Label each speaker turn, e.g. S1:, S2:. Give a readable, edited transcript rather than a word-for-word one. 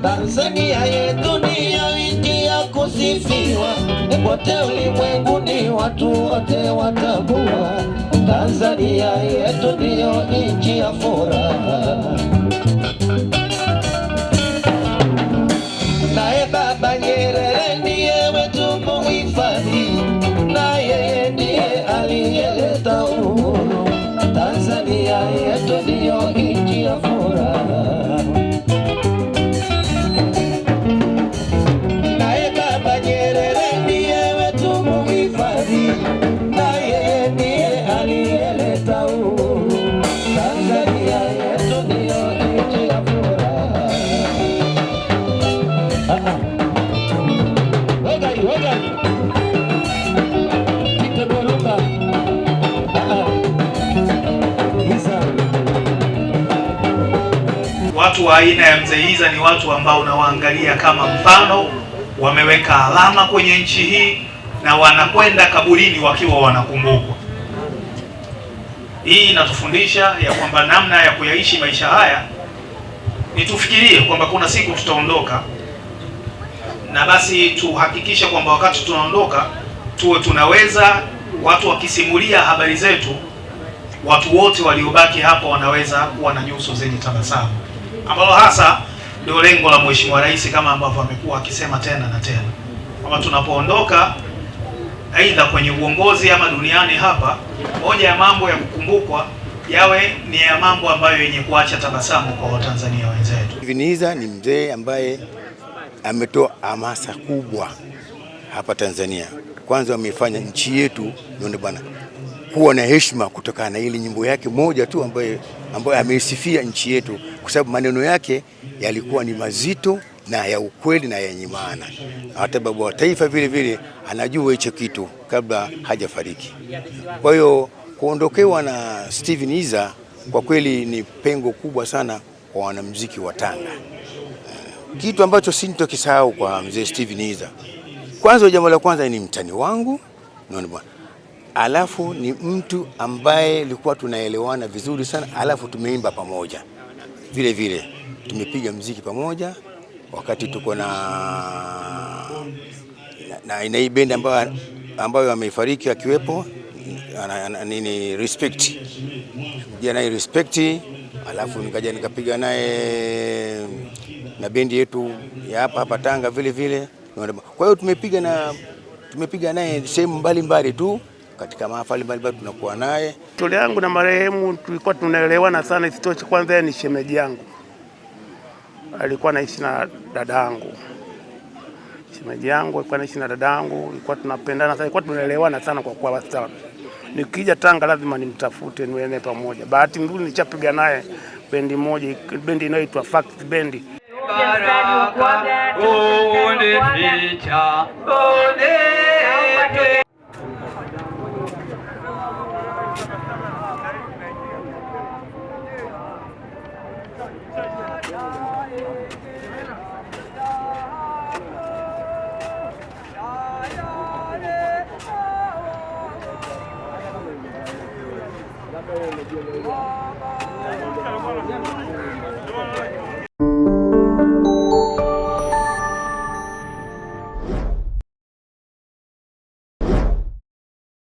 S1: Tanzania yetu ndiyo nchi ya kusifiwa, kote ulimwenguni watu wote watambua. Tanzania yetu ndiyo nchi ya furaha. Naye Baba Nyerere ndiye wetu muhifadhi, na yeye ndiye aliyeleta uhuru. Tanzania yetu ndiyo nchi ya furaha. Naye Baba Nyerere ndiye wetu muhifadhi, na yeye ndiye aliyeleta uhuru. Tanzania yetu ndiyo nchi ya furaha.
S2: Watu wa aina ya Mzee Izza ni watu ambao unawaangalia kama mfano, wameweka alama kwenye nchi hii na wanakwenda kaburini wakiwa wanakumbukwa. Hii inatufundisha ya kwamba namna ya kuyaishi maisha haya ni tufikirie kwamba kuna siku tutaondoka, na basi tuhakikishe kwamba wakati tunaondoka tuwe tunaweza, watu wakisimulia habari zetu, watu wote waliobaki hapo wanaweza kuwa na nyuso zenye tabasamu, ambalo hasa ndio lengo la Mheshimiwa Rais, kama ambavyo amekuwa akisema tena na tena kwamba tunapoondoka aidha kwenye uongozi ama duniani hapa, moja ya mambo ya kukumbukwa yawe ni ya mambo ambayo yenye kuacha tabasamu kwa Watanzania wenzetu.
S3: Stephen Izza ni mzee ambaye ametoa hamasa kubwa hapa Tanzania. Kwanza amefanya nchi yetu ndio bwana kuwa na heshima kutokana na ile nyimbo yake moja tu ambayo ameisifia nchi yetu, kwa sababu maneno yake yalikuwa ni mazito na ya ukweli na yenye maana. Hata baba wa taifa vile vile anajua hicho kitu kabla hajafariki. Kwa hiyo kuondokewa na Stephen Izza kwa kweli ni pengo kubwa sana kwa wanamuziki wa Tanga. Kitu ambacho sintokisahau kwa mzee Stephen Izza, kwanza, jambo la kwanza ni mtani wangu, unaona bwana. Alafu ni mtu ambaye alikuwa tunaelewana vizuri sana, alafu tumeimba pamoja. Vile vile tumepiga muziki pamoja wakati tuko na hii bendi ambayo amefariki akiwepo nini Respect. Naye Respect, alafu nikaja nikapiga naye na bendi yetu ya hapa Tanga vile vile. Kwa hiyo tumepiga naye sehemu mbalimbali tu, katika mahafali mbalimbali tunakuwa naye.
S4: Historia yangu na marehemu tulikuwa tunaelewana sana, isitoshe kwanza yeye ni shemeji yangu. Alikuwa anaishi na dadangu. Shemeji yangu alikuwa anaishi na dadangu, ilikuwa tunapendana sana, ilikuwa tunaelewana sana kwa wastani. Nikija Tanga lazima nimtafute niende pamoja. Bahati nzuri nilichapiga naye bendi moja, bendi inayoitwa Fact Bendi.